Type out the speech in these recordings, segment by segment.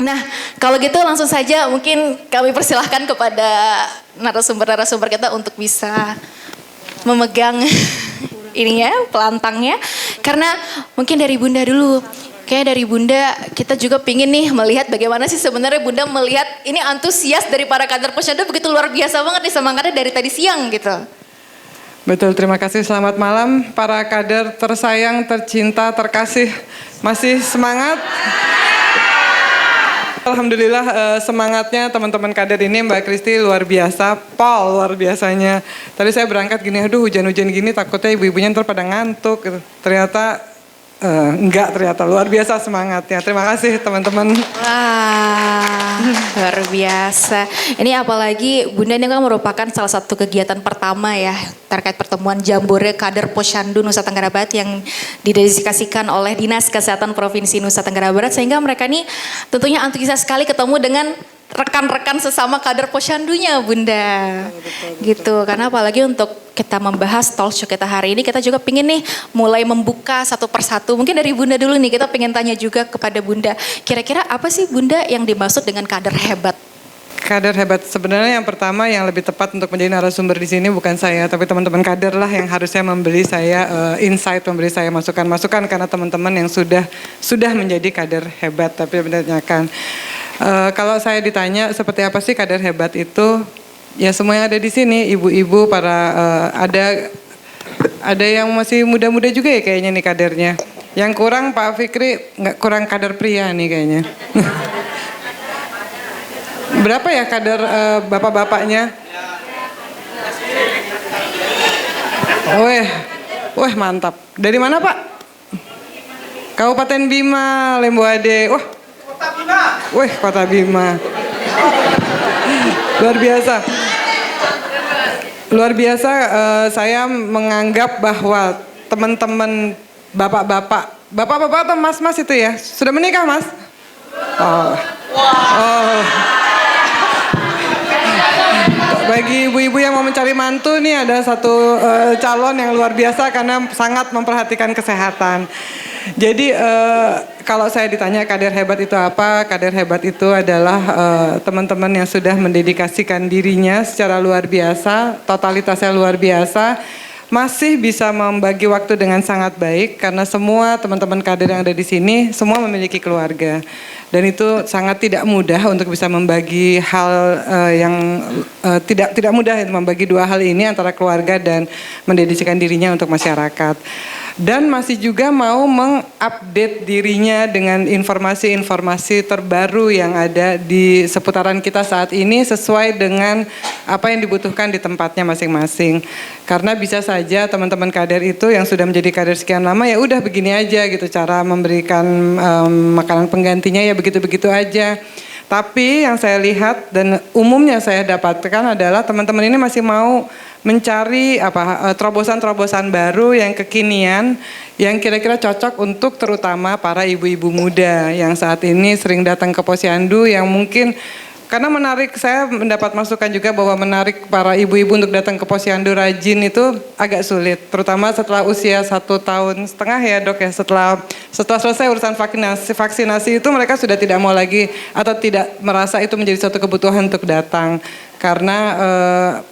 Nah, kalau gitu langsung saja mungkin kami persilahkan kepada narasumber-narasumber kita untuk bisa memegang ininya, pelantangnya. Karena mungkin dari Bunda dulu. Kayak dari Bunda kita juga pingin nih melihat bagaimana sih sebenarnya Bunda melihat ini antusias dari para kader Posyandu begitu luar biasa banget nih semangatnya dari tadi siang gitu. Betul, terima kasih. Selamat malam para kader tersayang, tercinta, terkasih. Masih semangat? Alhamdulillah semangatnya teman-teman kader ini Mbak Kristi luar biasa, Paul luar biasanya. Tadi saya berangkat gini, aduh hujan-hujan gini takutnya ibu-ibunya ntar pada ngantuk gitu. Ternyata enggak, ternyata luar biasa semangatnya. Terima kasih teman-teman. Wah, luar biasa. Ini apalagi Bunda ini kan merupakan salah satu kegiatan pertama ya terkait pertemuan Jambore Kader Posyandu Nusa Tenggara Barat yang didedikasikan oleh Dinas Kesehatan Provinsi Nusa Tenggara Barat sehingga mereka ini tentunya antusias sekali ketemu dengan rekan-rekan sesama kader Posyandunya Bunda. Betul. Gitu, karena apalagi untuk kita membahas talk show kita hari ini kita juga pingin nih mulai membuka satu persatu. Mungkin dari Bunda dulu nih kita pengen tanya juga kepada Bunda. Kira-kira apa sih Bunda yang dimaksud dengan kader hebat? Kader hebat sebenarnya yang pertama yang lebih tepat untuk menjadi narasumber di sini bukan saya tapi teman-teman kader lah yang harusnya memberi saya insight, memberi saya masukan-masukan karena teman-teman yang sudah menjadi kader hebat tapi menanyakan kalau saya ditanya seperti apa sih kader hebat itu, ya semua yang ada di sini, ibu-ibu, para ada yang masih muda-muda juga ya kayaknya nih kadernya. Yang kurang Pak Fikri nggak kurang kader pria nih kayaknya. Berapa ya kader bapak-bapaknya? Wah mantap. Dari mana Pak? Kabupaten Bima, Lemboade. Wah, Kota Bima. Luar biasa. Luar biasa saya menganggap bahwa teman-teman bapak-bapak atau mas-mas itu ya, sudah menikah Mas? Oh. Bagi ibu-ibu yang mau mencari mantu nih ada satu calon yang luar biasa karena sangat memperhatikan kesehatan. Jadi kalau saya ditanya kader hebat itu apa? Kader hebat itu adalah teman-teman yang sudah mendedikasikan dirinya secara luar biasa, totalitasnya luar biasa, masih bisa membagi waktu dengan sangat baik karena semua teman-teman kader yang ada di sini semua memiliki keluarga. Dan itu sangat tidak mudah untuk bisa membagi hal yang tidak mudah membagi dua hal ini antara keluarga dan mendedikasikan dirinya untuk masyarakat. Dan masih juga mau mengupdate dirinya dengan informasi-informasi terbaru yang ada di seputaran kita saat ini sesuai dengan apa yang dibutuhkan di tempatnya masing-masing. Karena bisa saja teman-teman kader itu yang sudah menjadi kader sekian lama ya udah begini aja gitu cara memberikan makanan penggantinya ya begitu-begitu aja. Tapi yang saya lihat dan umumnya saya dapatkan adalah teman-teman ini masih mau mencari terobosan-terobosan baru yang kekinian yang kira-kira cocok untuk terutama para ibu-ibu muda yang saat ini sering datang ke Posyandu yang mungkin karena menarik, saya mendapat masukan juga bahwa menarik para ibu-ibu untuk datang ke Posyandu rajin itu agak sulit. Terutama setelah usia 1,5 tahun ya dok ya, setelah selesai urusan vaksinasi itu mereka sudah tidak mau lagi atau tidak merasa itu menjadi suatu kebutuhan untuk datang. Karena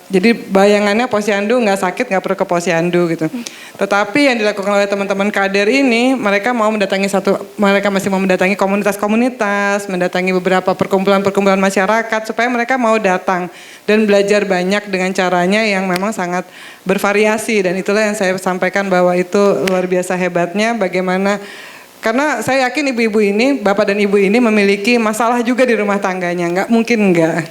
jadi bayangannya Posyandu nggak sakit nggak perlu ke Posyandu gitu. Tetapi yang dilakukan oleh teman-teman kader ini mereka masih mau mendatangi komunitas-komunitas, mendatangi beberapa perkumpulan-perkumpulan masyarakat supaya mereka mau datang dan belajar banyak dengan caranya yang memang sangat bervariasi dan itulah yang saya sampaikan bahwa itu luar biasa hebatnya bagaimana. Karena saya yakin ibu-ibu ini, bapak dan ibu ini memiliki masalah juga di rumah tangganya, nggak mungkin enggak.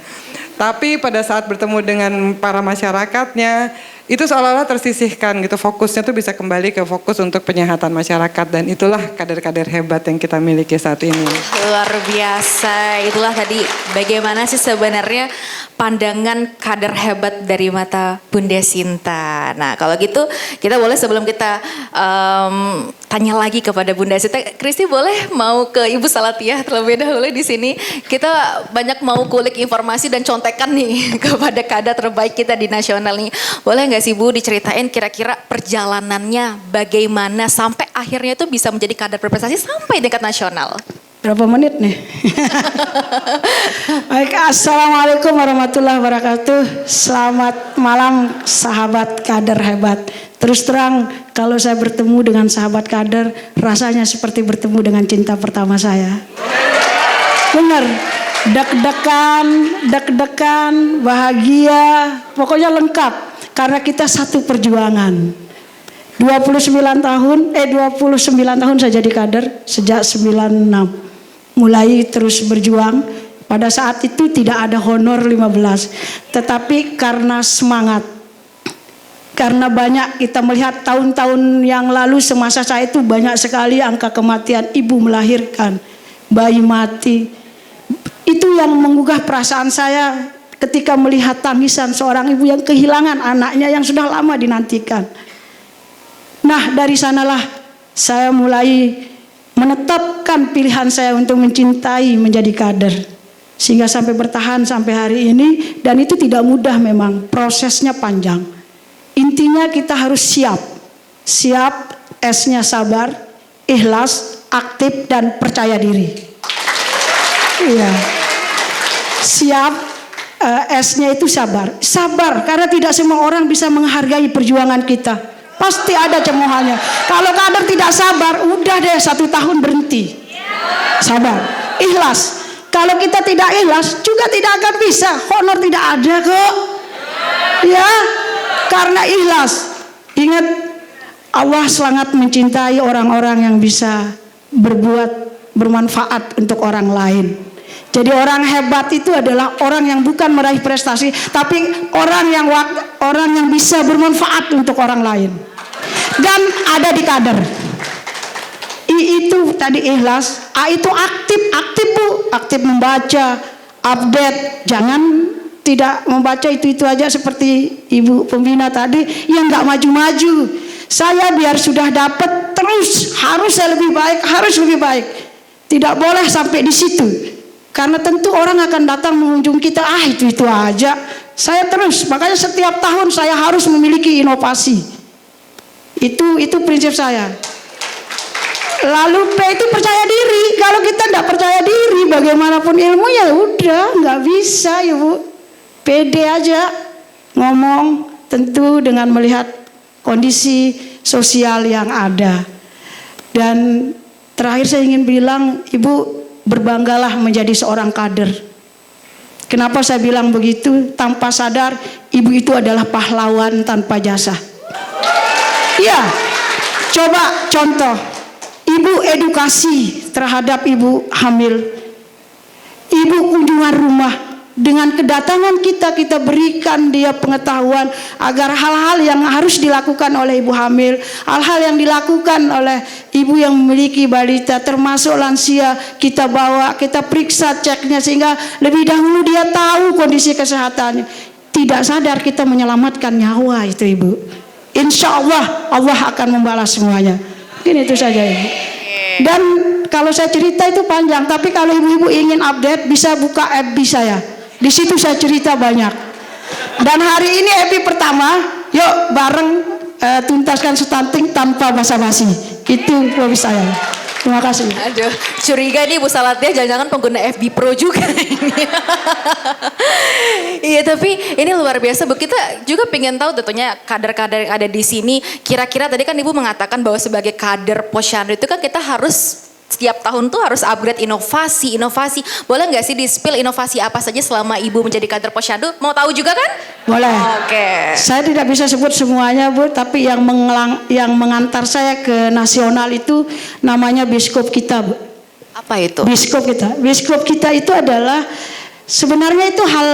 Tapi pada saat bertemu dengan para masyarakatnya, itu seolah-olah tersisihkan gitu, fokusnya tuh bisa kembali ke fokus untuk penyehatan masyarakat dan itulah kader-kader hebat yang kita miliki saat ini. Luar biasa, itulah tadi bagaimana sih sebenarnya pandangan kader hebat dari mata Bunda Sinta. Nah kalau gitu kita boleh sebelum kita tanya lagi kepada Bunda Sinta, Kristi boleh mau ke Ibu Salatiah terlebih dahulu di sini. Kita banyak mau kulik informasi dan contekan nih kepada kader terbaik kita di nasional nih. Boleh nggak sih Bu diceritain kira-kira perjalanannya bagaimana sampai akhirnya itu bisa menjadi kader berprestasi sampai tingkat nasional? Berapa menit nih? Baik, assalamualaikum warahmatullahi wabarakatuh. Selamat malam sahabat kader hebat. Terus terang kalau saya bertemu dengan sahabat kader, rasanya seperti bertemu dengan cinta pertama saya. Benar, deg-degan, bahagia, pokoknya lengkap. Karena kita satu perjuangan. 29 tahun saya jadi kader sejak 96. Mulai terus berjuang. Pada saat itu tidak ada honor 15. Tetapi karena semangat. Karena banyak kita melihat tahun-tahun yang lalu semasa saya itu banyak sekali angka kematian ibu melahirkan, bayi mati. Itu yang menggugah perasaan saya ketika melihat tangisan seorang ibu yang kehilangan anaknya yang sudah lama dinantikan. Nah, dari sanalah saya mulai menetapkan pilihan saya untuk mencintai menjadi kader. Sehingga sampai bertahan sampai hari ini. Dan itu tidak mudah memang, prosesnya panjang. Intinya kita harus siap. Siap, S-nya sabar, ikhlas, aktif, dan percaya diri. Iya. Siap, S-nya itu sabar. Sabar, karena tidak semua orang bisa menghargai perjuangan kita. Pasti ada cemohannya. Kalau kader tidak sabar, udah deh 1 tahun berhenti. Sabar, ikhlas. Kalau kita tidak ikhlas, juga tidak akan bisa. Honor tidak ada kok. Ya, karena ikhlas. Ingat, Allah sangat mencintai orang-orang yang bisa bermanfaat untuk orang lain. Jadi orang hebat itu adalah orang yang bukan meraih prestasi, tapi orang yang bisa bermanfaat untuk orang lain. Dan ada di kader. I itu tadi ikhlas, A itu aktif Bu, aktif membaca, update, jangan tidak membaca itu aja seperti ibu pembina tadi yang nggak maju-maju. Saya biar sudah dapat terus harus saya lebih baik, harus lebih baik. Tidak boleh sampai di situ. Karena tentu orang akan datang mengunjung kita, itu aja. Saya terus, makanya setiap tahun saya harus memiliki inovasi. Itu prinsip saya. Lalu P itu percaya diri. Kalau kita tidak percaya diri, bagaimanapun ilmu ya udah nggak bisa ya Bu. Pede aja ngomong, tentu dengan melihat kondisi sosial yang ada. Dan terakhir saya ingin bilang, Ibu berbanggalah menjadi seorang kader. Kenapa saya bilang begitu? Tanpa sadar, Ibu itu adalah pahlawan tanpa jasa. Ya, coba contoh, Ibu edukasi terhadap ibu hamil, Ibu kunjungan rumah, dengan kedatangan kita berikan dia pengetahuan agar hal-hal yang harus dilakukan oleh ibu hamil, hal-hal yang dilakukan oleh ibu yang memiliki balita, termasuk lansia, kita bawa, kita periksa ceknya sehingga lebih dahulu dia tahu kondisi kesehatannya. Tidak sadar kita menyelamatkan nyawa itu Ibu. Insya Allah akan membalas semuanya. Mungkin itu saja Ibu. Dan kalau saya cerita itu panjang, tapi kalau ibu-ibu ingin update bisa buka FB saya. Di situ saya cerita banyak. Dan hari ini FB pertama, yuk bareng tuntaskan stunting tanpa basa-basi. Itu hobi saya. Terima kasih. Aduh, curiga nih Bu Salatya jangan-jangan pengguna FB Pro juga ini. Iya, tapi ini luar biasa Bu. Kita juga pengen tahu tentunya kader-kader yang ada di sini. Kira-kira tadi kan Ibu mengatakan bahwa sebagai kader Posyandu itu kan kita harus setiap tahun tuh harus upgrade inovasi. Boleh nggak sih di-spill inovasi apa saja selama Ibu menjadi kader Posyandu? Mau tahu juga kan? Boleh. Oke. Saya tidak bisa sebut semuanya Bu, tapi yang mengantar saya ke nasional itu namanya biskop kita Bu. Apa itu? Biskop kita itu adalah sebenarnya itu hal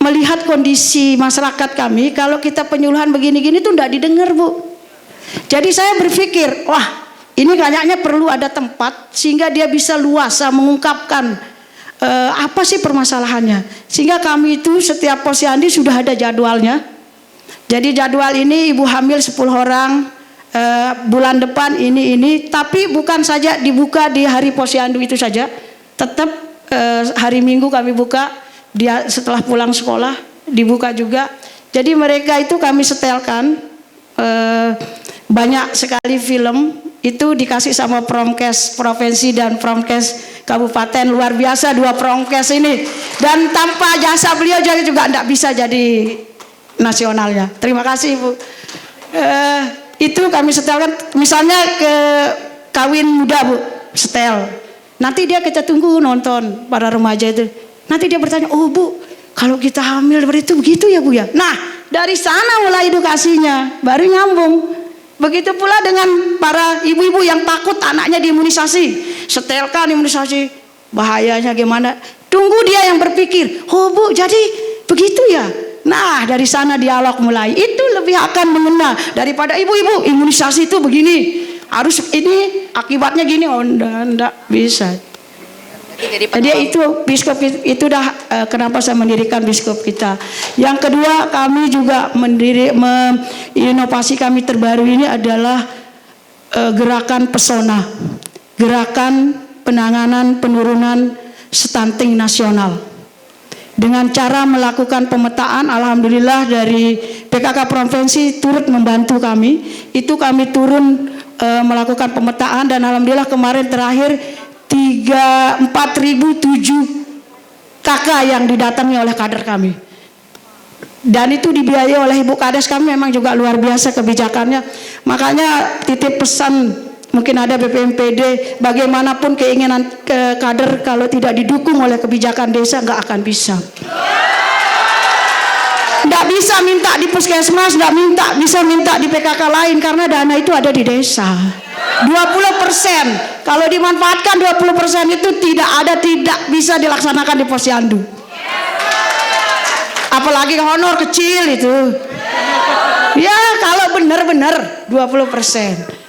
melihat kondisi masyarakat kami. Kalau kita penyuluhan begini-gini tuh tidak didengar Bu. Jadi saya berpikir, wah ini kayaknya perlu ada tempat sehingga dia bisa luasa mengungkapkan apa sih permasalahannya. Sehingga kami itu setiap posyandu sudah ada jadwalnya. Jadi jadwal ini ibu hamil 10 orang, bulan depan ini. Tapi bukan saja dibuka di hari posyandu itu saja. Tetap hari Minggu kami buka, dia setelah pulang sekolah dibuka juga. Jadi mereka itu kami setelkan banyak sekali film itu dikasih sama Promkes provinsi dan Promkes kabupaten, luar biasa 2 Promkes ini, dan tanpa jasa beliau juga tidak bisa jadi nasionalnya. Terima kasih Bu. Itu kami setelkan, misalnya ke kawin muda Bu, setel. Nanti kita tunggu nonton para remaja itu. Nanti dia bertanya, oh Bu, kalau kita hamil itu begitu ya Bu ya. Nah, dari sana mulai edukasinya, baru nyambung. Begitu pula dengan para ibu-ibu yang takut anaknya diimunisasi. Setelkan imunisasi, bahayanya gimana. Tunggu dia yang berpikir, oh Bu jadi begitu ya. Nah dari sana dialog mulai. Itu lebih akan mengena daripada ibu-ibu imunisasi itu begini. Harus ini akibatnya gini, oh enggak bisa. Jadi itu biskop itu dah kenapa saya mendirikan biskop kita. Yang kedua, kami juga inovasi kami terbaru ini adalah gerakan pesona, gerakan penanganan penurunan stunting nasional. Dengan cara melakukan pemetaan, alhamdulillah dari PKK provinsi turut membantu kami. Itu kami turun melakukan pemetaan, dan alhamdulillah kemarin terakhir 4.007 kakak yang didatangi oleh kader kami, dan itu dibiayai oleh Ibu Kades. Kami memang juga luar biasa kebijakannya. Makanya titip pesan, mungkin ada BPMPD, bagaimanapun keinginan kader kalau tidak didukung oleh kebijakan desa nggak akan bisa. Nggak bisa minta di puskesmas, nggak bisa minta di PKK lain, karena dana itu ada di desa. 20% kalau dimanfaatkan 20% itu tidak bisa dilaksanakan di posyandu. Apalagi honor kecil itu. Ya kalau benar-benar 20%.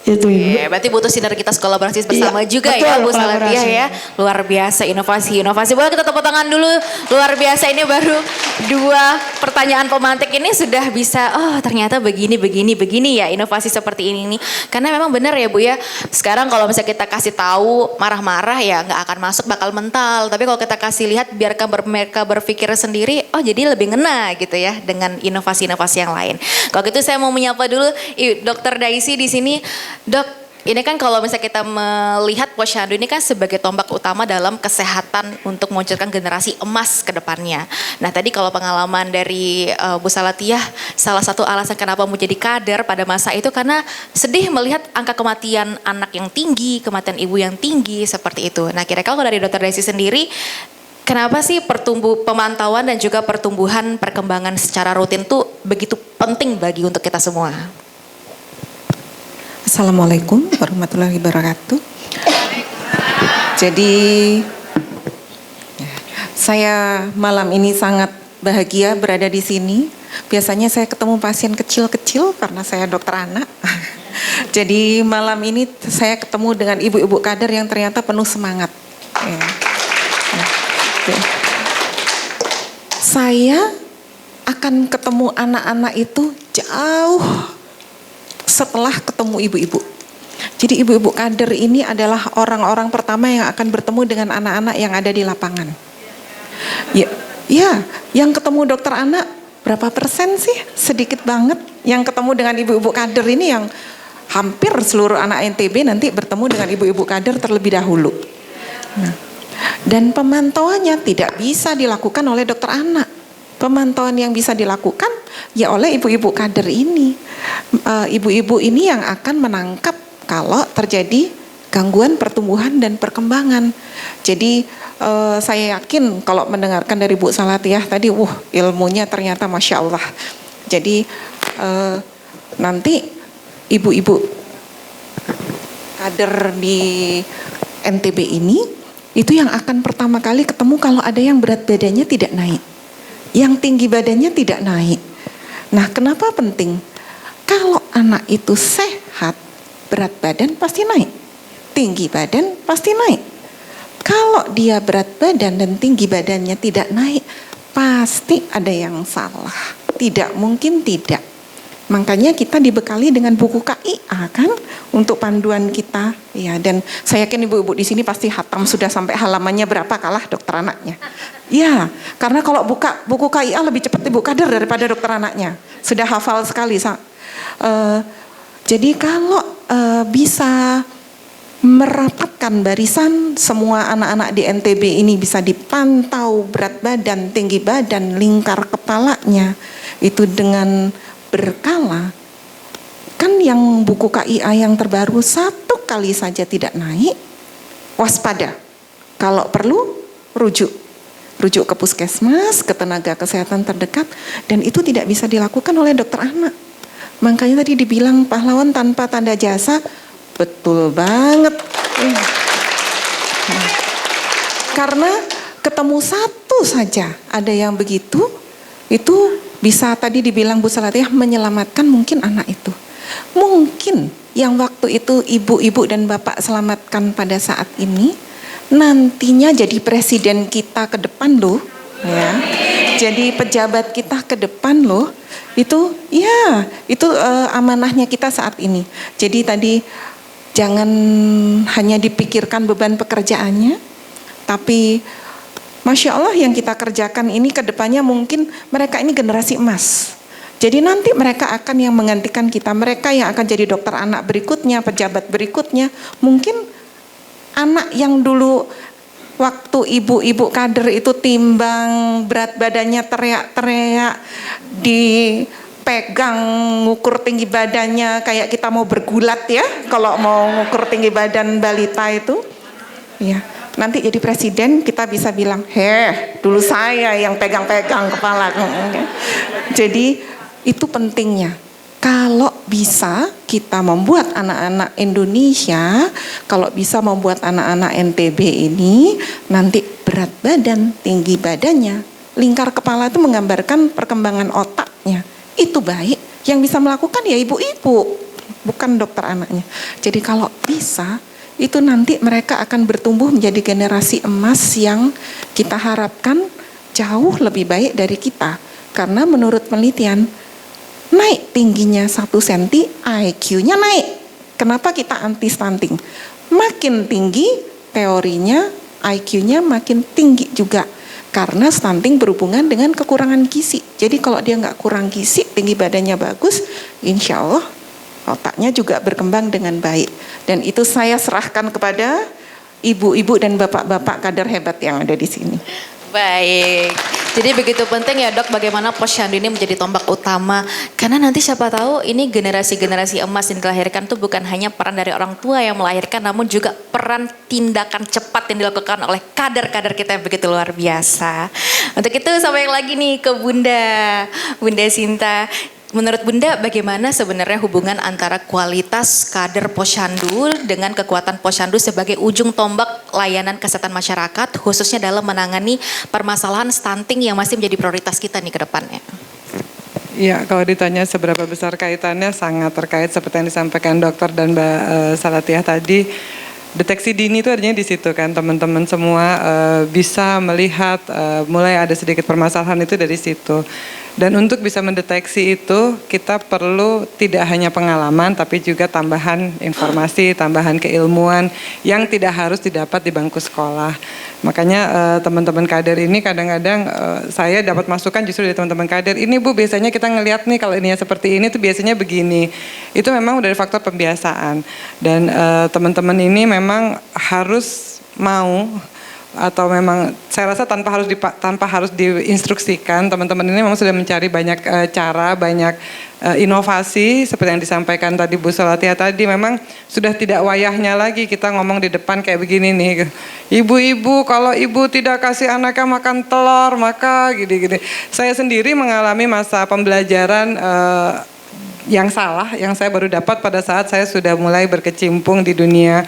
Itu Oke, berarti butuh sinergitas kolaborasi bersama juga betul, ya Bu Salatia ya. Luar biasa inovasi. Boleh kita tepuk tangan dulu. Luar biasa, ini baru 2 pertanyaan pemantik ini sudah bisa, oh ternyata begini ya inovasi seperti ini nih. Karena memang benar ya Bu ya. Sekarang kalau misalnya kita kasih tahu marah-marah ya nggak akan masuk, bakal mental. Tapi kalau kita kasih lihat, biarkan mereka berpikir sendiri, oh jadi lebih ngena gitu ya dengan inovasi-inovasi yang lain. Kalau gitu saya mau menyapa dulu Dr. Daisy di sini. Dok, ini kan kalau misalnya kita melihat posyandu ini kan sebagai tombak utama dalam kesehatan untuk memunculkan generasi emas ke depannya. Nah tadi kalau pengalaman dari Bu Salatiah, salah satu alasan kenapa mau jadi kader pada masa itu karena sedih melihat angka kematian anak yang tinggi, kematian ibu yang tinggi seperti itu. Nah kira-kira kalau dari Dr. Daisy sendiri, kenapa sih pemantauan dan juga pertumbuhan perkembangan secara rutin tuh begitu penting bagi untuk kita semua? Assalamualaikum warahmatullahi wabarakatuh. Jadi saya malam ini sangat bahagia berada di sini. Biasanya saya ketemu pasien kecil-kecil karena saya dokter anak. Jadi malam ini saya ketemu dengan ibu-ibu kader yang ternyata penuh semangat. Saya akan ketemu anak-anak itu jauh setelah ketemu ibu-ibu. Jadi ibu-ibu kader ini adalah orang-orang pertama yang akan bertemu dengan anak-anak yang ada di lapangan. Ya, yang ketemu dokter anak berapa persen sih? Sedikit banget. Yang ketemu dengan ibu-ibu kader ini yang hampir seluruh anak NTB nanti bertemu dengan ibu-ibu kader terlebih dahulu. Nah, dan pemantauannya tidak bisa dilakukan oleh dokter anak. Pemantauan yang bisa dilakukan ya oleh ibu-ibu kader ini. Ibu-ibu ini yang akan menangkap kalau terjadi gangguan pertumbuhan dan perkembangan. Jadi saya yakin kalau mendengarkan dari Bu Salatiah tadi, ilmunya ternyata Masya Allah. Jadi nanti ibu-ibu kader di NTB ini itu yang akan pertama kali ketemu kalau ada yang berat badannya tidak naik, yang tinggi badannya tidak naik. Nah, kenapa penting? Kalau anak itu sehat, berat badan pasti naik, tinggi badan pasti naik. Kalau dia berat badan dan tinggi badannya tidak naik, pasti ada yang salah. Tidak mungkin tidak. Makanya kita dibekali dengan buku KIA kan untuk panduan kita. Ya, dan saya yakin ibu-ibu di sini pasti hatam sudah sampai halamannya berapa kalah dokter anaknya. Ya, karena kalau buka buku KIA lebih cepat ibu kader daripada dokter anaknya. Sudah hafal sekali. Jadi kalau bisa merapatkan barisan, semua anak-anak di NTB ini bisa dipantau berat badan, tinggi badan, lingkar kepalanya itu dengan berkala. Kan yang buku KIA yang terbaru 1 kali saja tidak naik, waspada. Kalau perlu rujuk ke puskesmas, ke tenaga kesehatan terdekat, dan itu tidak bisa dilakukan oleh dokter anak. Makanya tadi dibilang pahlawan tanpa tanda jasa. Betul banget. Karena ketemu 1 saja ada yang begitu, itu bisa tadi dibilang Bu Salatiah menyelamatkan mungkin anak itu. Mungkin yang waktu itu ibu-ibu dan bapak selamatkan pada saat ini, nantinya jadi presiden kita ke depan loh. Ya. Jadi pejabat kita ke depan loh. Itu amanahnya kita saat ini. Jadi tadi jangan hanya dipikirkan beban pekerjaannya, tapi Masya Allah yang kita kerjakan ini ke depannya mungkin mereka ini generasi emas. Jadi nanti mereka akan yang menggantikan kita, mereka yang akan jadi dokter anak berikutnya, pejabat berikutnya. Mungkin anak yang dulu waktu ibu-ibu kader itu timbang berat badannya teriak-teriak, dipegang ngukur tinggi badannya kayak kita mau bergulat ya, kalau mau ngukur tinggi badan balita itu. Ya, nanti jadi presiden kita bisa bilang, dulu saya yang pegang-pegang kepala. Jadi itu pentingnya. Kalau bisa kita membuat anak-anak Indonesia, kalau bisa membuat anak-anak NTB ini nanti berat badan, tinggi badannya, lingkar kepala itu menggambarkan perkembangan otaknya. Itu baik. Yang bisa melakukan ya ibu-ibu, bukan dokter anaknya. Jadi kalau bisa, itu nanti mereka akan bertumbuh menjadi generasi emas yang kita harapkan jauh lebih baik dari kita. Karena menurut penelitian, naik tingginya 1 cm, IQ-nya naik. Kenapa kita anti stunting? Makin tinggi teorinya, IQ-nya makin tinggi juga. Karena stunting berhubungan dengan kekurangan gizi. Jadi kalau dia nggak kurang gizi, tinggi badannya bagus, insya Allah otaknya juga berkembang dengan baik. Dan itu saya serahkan kepada ibu-ibu dan bapak-bapak kader hebat yang ada di sini. Baik, jadi begitu penting ya Dok bagaimana Posyandu ini menjadi tombak utama. Karena nanti siapa tahu ini generasi-generasi emas yang dilahirkan tuh bukan hanya peran dari orang tua yang melahirkan, namun juga peran tindakan cepat yang dilakukan oleh kader-kader kita yang begitu luar biasa. Untuk itu sampai lagi nih ke Bunda Sinta. Menurut Bunda bagaimana sebenarnya hubungan antara kualitas kader Posyandu dengan kekuatan Posyandu sebagai ujung tombak layanan kesehatan masyarakat khususnya dalam menangani permasalahan stunting yang masih menjadi prioritas kita nih ke depannya? Ya, kalau ditanya seberapa besar kaitannya sangat terkait seperti yang disampaikan dokter dan Mbak Salatiah tadi. Deteksi dini itu artinya di situ kan teman-teman semua bisa melihat mulai ada sedikit permasalahan itu dari situ. Dan untuk bisa mendeteksi itu kita perlu tidak hanya pengalaman tapi juga tambahan informasi, tambahan keilmuan yang tidak harus didapat di bangku sekolah. Makanya teman-teman kader ini kadang-kadang saya dapat masukan justru dari teman-teman kader. Ini Bu biasanya kita ngelihat nih kalau ini seperti ini tuh biasanya begini. Itu memang dari faktor pembiasaan. Dan teman-teman ini memang harus mau atau memang saya rasa tanpa harus diinstruksikan, teman-teman ini memang sudah mencari banyak cara, banyak inovasi seperti yang disampaikan tadi Bu Salatiah tadi. Memang sudah tidak wayahnya lagi kita ngomong di depan kayak begini nih, ibu-ibu kalau ibu tidak kasih anaknya makan telur maka gini-gini. Saya sendiri mengalami masa pembelajaran yang salah, yang saya baru dapat pada saat saya sudah mulai berkecimpung di dunia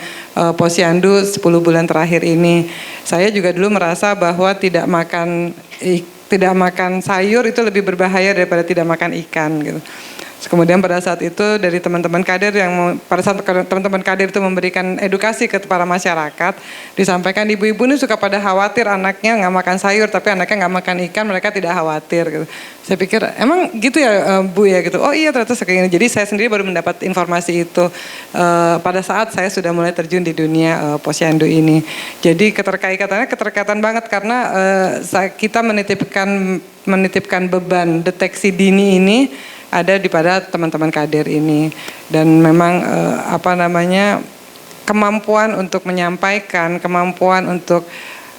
Posyandu 10 bulan terakhir ini. Saya juga dulu merasa bahwa tidak makan sayur itu lebih berbahaya daripada tidak makan ikan gitu. Kemudian pada saat itu dari teman-teman kader pada saat teman-teman kader itu memberikan edukasi ke para masyarakat, disampaikan ibu-ibu ini suka pada khawatir anaknya nggak makan sayur tapi anaknya nggak makan ikan, mereka tidak khawatir gitu. Saya pikir emang gitu ya Bu ya gitu. Oh iya ternyata segini. Jadi saya sendiri baru mendapat informasi itu pada saat saya sudah mulai terjun di dunia Posyandu ini. Jadi keterkaitan banget karena kita menitipkan menitipkan beban deteksi dini ini ada di pada teman-teman kader ini. Dan memang kemampuan untuk menyampaikan, kemampuan untuk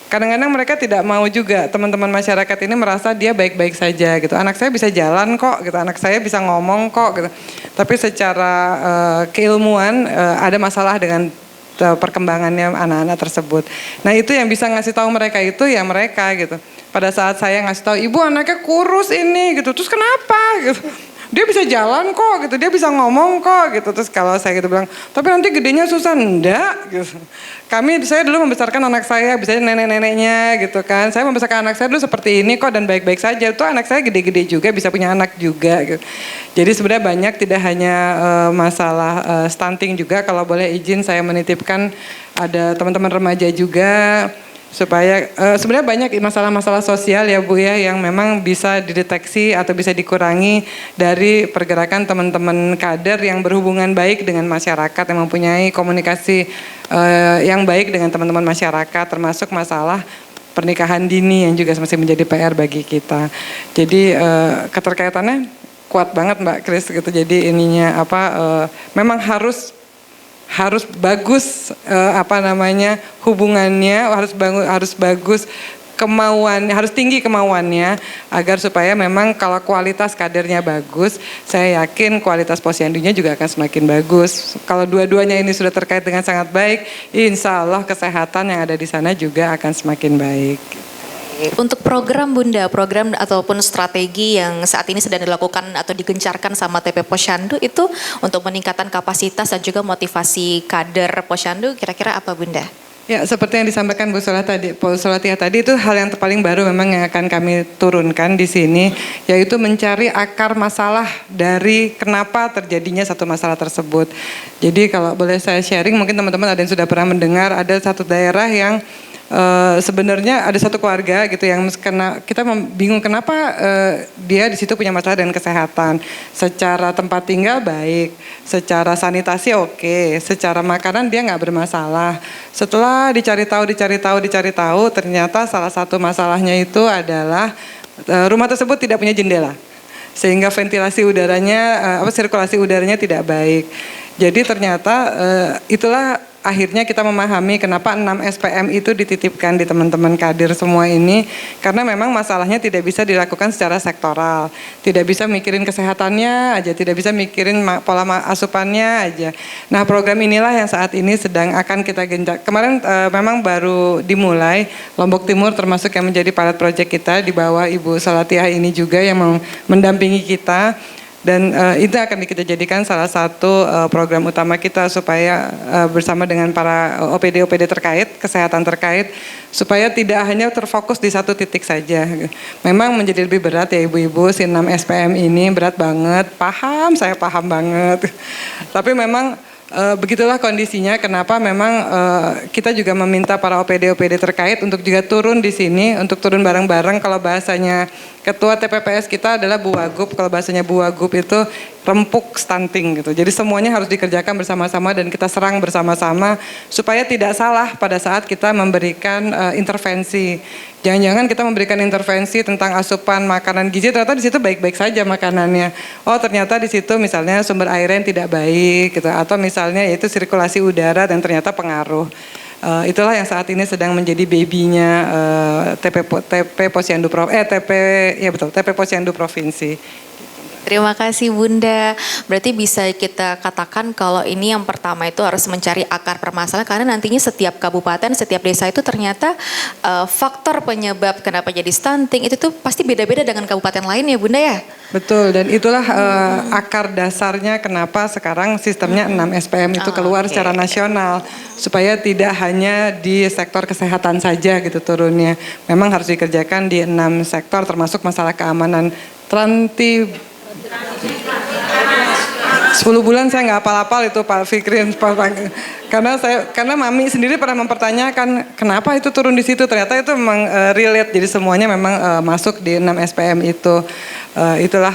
kadang-kadang mereka tidak mau juga, teman-teman masyarakat ini merasa dia baik-baik saja gitu. Anak saya bisa jalan kok gitu, anak saya bisa ngomong kok gitu. Tapi secara keilmuan ada masalah dengan perkembangannya anak-anak tersebut. Nah itu yang bisa ngasih tahu mereka itu ya mereka gitu. Pada saat saya ngasih tahu, ibu anaknya kurus ini gitu, terus kenapa gitu. Dia bisa jalan kok gitu, dia bisa ngomong kok gitu. Terus kalau saya gitu bilang, tapi nanti gedenya susah, enggak gitu. Saya dulu membesarkan anak saya, biasanya nenek-neneknya gitu kan. Saya membesarkan anak saya dulu seperti ini kok dan baik-baik saja. Itu anak saya gede-gede juga, bisa punya anak juga gitu. Jadi sebenarnya banyak, tidak hanya masalah stunting juga. Kalau boleh izin saya menitipkan ada teman-teman remaja juga. Supaya sebenarnya banyak masalah-masalah sosial ya Bu ya yang memang bisa dideteksi atau bisa dikurangi dari pergerakan teman-teman kader yang berhubungan baik dengan masyarakat, yang mempunyai komunikasi yang baik dengan teman-teman masyarakat, termasuk masalah pernikahan dini yang juga masih menjadi PR bagi kita. Jadi keterkaitannya kuat banget Mbak Kris gitu. Jadi memang harus bagus hubungannya, harus bagus kemauannya, harus tinggi kemauannya agar supaya memang kalau kualitas kadernya bagus, saya yakin kualitas posyandunya juga akan semakin bagus. Kalau dua-duanya ini sudah terkait dengan sangat baik, insya Allah kesehatan yang ada di sana juga akan semakin baik. Untuk program Bunda, program ataupun strategi yang saat ini sedang dilakukan atau digencarkan sama TP Posyandu itu untuk meningkatkan kapasitas dan juga motivasi kader Posyandu, kira-kira apa Bunda? Ya, seperti yang disampaikan Bu Solatia tadi itu hal yang paling baru memang yang akan kami turunkan di sini, yaitu mencari akar masalah dari kenapa terjadinya satu masalah tersebut. Jadi kalau boleh saya sharing, mungkin teman-teman ada yang sudah pernah mendengar ada satu daerah yang sebenarnya ada satu keluarga gitu yang kita bingung kenapa dia di situ punya masalah dengan kesehatan. Secara tempat tinggal baik, secara sanitasi oke, secara makanan dia nggak bermasalah. Setelah dicari tahu, ternyata salah satu masalahnya itu adalah rumah tersebut tidak punya jendela, sehingga ventilasi udaranya, sirkulasi udaranya tidak baik. Jadi ternyata itulah akhirnya kita memahami kenapa 6 SPM itu dititipkan di teman-teman kader semua ini, karena memang masalahnya tidak bisa dilakukan secara sektoral, tidak bisa mikirin kesehatannya aja, tidak bisa mikirin pola asupannya aja. Nah program inilah yang saat ini sedang akan kita genjot. Kemarin memang baru dimulai, Lombok Timur termasuk yang menjadi pilot project kita di bawah Ibu Salatiah ini juga yang mendampingi kita. Dan itu akan kita jadikan salah satu program utama kita supaya bersama dengan para OPD terkait, kesehatan terkait, supaya tidak hanya terfokus di satu titik saja. Memang menjadi lebih berat ya ibu-ibu, si 6 SPM ini berat banget, saya paham banget. Tapi memang begitulah kondisinya, kenapa memang kita juga meminta para OPD terkait untuk juga turun di sini, untuk turun bareng-bareng. Kalau bahasanya Ketua TPPS kita adalah Bu Wagub, kalau bahasanya Bu Wagub itu rempuk stunting gitu. Jadi semuanya harus dikerjakan bersama-sama dan kita serang bersama-sama supaya tidak salah pada saat kita memberikan intervensi. Jangan-jangan kita memberikan intervensi tentang asupan makanan gizi, ternyata di situ baik-baik saja makanannya. Oh ternyata di situ misalnya sumber airnya tidak baik gitu, atau misalnya yaitu sirkulasi udara dan ternyata pengaruh. Itulah yang saat ini sedang menjadi babynya TP Posyandu Provinsi. Terima kasih Bunda. Berarti bisa kita katakan kalau ini yang pertama itu harus mencari akar permasalahan, karena nantinya setiap kabupaten, setiap desa itu ternyata faktor penyebab kenapa jadi stunting itu tuh pasti beda-beda dengan kabupaten lain ya Bunda ya? Betul, dan itulah akar dasarnya kenapa sekarang sistemnya 6 SPM itu keluar secara nasional. Supaya tidak hanya di sektor kesehatan saja gitu turunnya. Memang harus dikerjakan di 6 sektor termasuk masalah keamanan. 10 bulan saya nggak apal-apal itu Pak Fikri, karena Mami sendiri pernah mempertanyakan kenapa itu turun di situ, ternyata itu memang relate, jadi semuanya memang masuk di 6 SPM itu. Itulah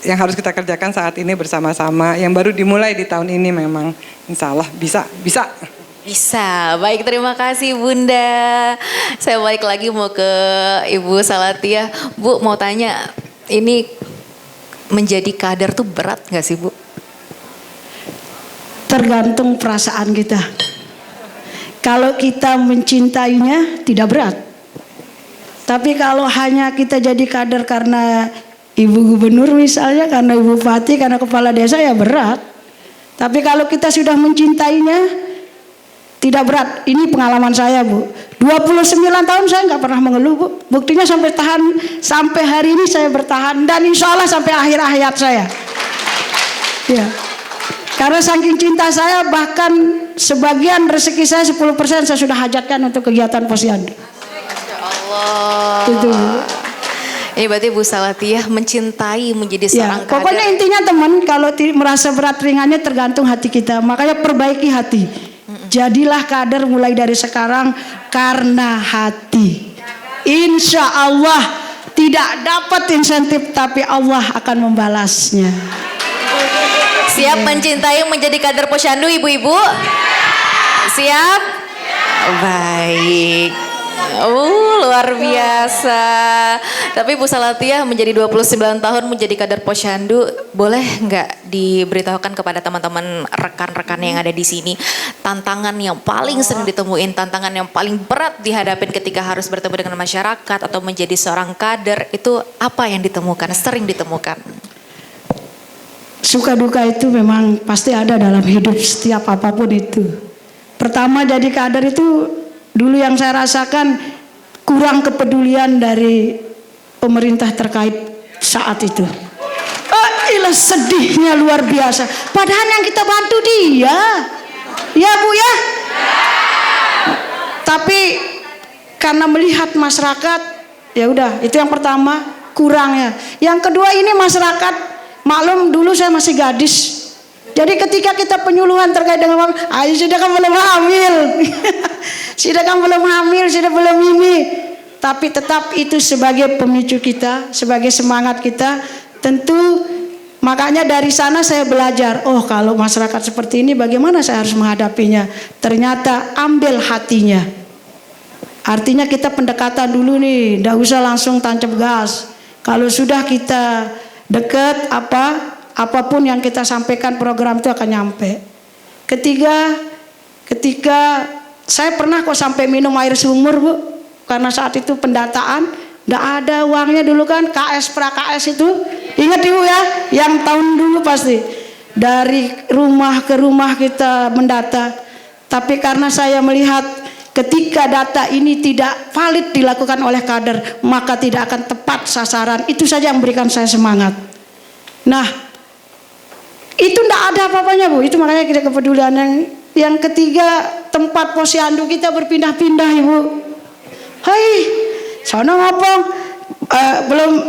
yang harus kita kerjakan saat ini bersama-sama, yang baru dimulai di tahun ini memang insya Allah bisa. Bisa. Baik, terima kasih Bunda. Saya balik lagi mau ke Ibu Salatia. Bu, mau tanya, ini menjadi kader tuh berat nggak sih, Bu? Tergantung perasaan kita. Kalau kita mencintainya tidak berat. Tapi kalau hanya kita jadi kader karena ibu gubernur misalnya, karena ibu bupati, karena kepala desa, ya berat. Tapi kalau kita sudah mencintainya tidak berat. Ini pengalaman saya, Bu. 29 tahun saya nggak pernah mengeluh, Bu. Buktinya sampai hari ini saya bertahan, dan insya Allah sampai akhir hayat saya. Ya. Karena saking cinta saya, bahkan sebagian rezeki saya 10% saya sudah hajatkan untuk kegiatan posyandu. Masya Allah. Itu. Ini berarti Bu Salatia mencintai menjadi Ya, seorang kader. pokoknya intinya teman, kalau merasa berat ringannya tergantung hati kita. Makanya perbaiki hati. Jadilah kader mulai dari sekarang karena hati. Insya Allah tidak dapat insentif, tapi Allah akan membalasnya. Siap mencintai menjadi kader posyandu, ibu-ibu? Siap? Baik. Luar biasa. Tapi Bu Salatia menjadi 29 tahun menjadi kader posyandu, boleh nggak diberitahukan kepada teman-teman rekan-rekan yang ada di sini tantangan yang paling sering ditemuin, tantangan yang paling berat dihadapin ketika harus bertemu dengan masyarakat atau menjadi seorang kader, itu apa yang ditemukan, sering ditemukan? Suka duka itu memang pasti ada dalam hidup setiap apapun itu. Pertama jadi kader itu dulu yang saya rasakan kurang kepedulian dari pemerintah terkait saat itu. Ilah sedihnya luar biasa. Padahal yang kita bantu dia, ya Bu ya. Tapi karena melihat masyarakat, ya udah itu yang pertama kurangnya. Yang kedua ini masyarakat, maklum dulu saya masih gadis. Jadi ketika kita penyuluhan terkait dengan ayo sudah kan belum hamil. Sudah kan belum hamil, sudah belum ini. Tapi tetap itu sebagai pemicu kita, sebagai semangat kita. Tentu makanya dari sana saya belajar, oh kalau masyarakat seperti ini bagaimana saya harus menghadapinya. Ternyata ambil hatinya. Artinya kita pendekatan dulu nih, tidak usah langsung tancap gas. Kalau sudah kita dekat, apapun yang kita sampaikan program itu akan nyampe. Ketika saya pernah kok sampai minum air sumur, Bu, karena saat itu pendataan nggak ada uangnya dulu kan, KS pra-KS itu ingat Ibu ya, yang tahun dulu pasti dari rumah ke rumah kita mendata. Tapi karena saya melihat ketika data ini tidak valid dilakukan oleh kader, maka tidak akan tepat sasaran. Itu saja yang memberikan saya semangat. Nah, itu tidak ada apa-apanya, Bu. Itu makanya kita kepedulian. Yang ketiga, tempat posyandu kita berpindah-pindah, Ibu. Hai, sana ngopong.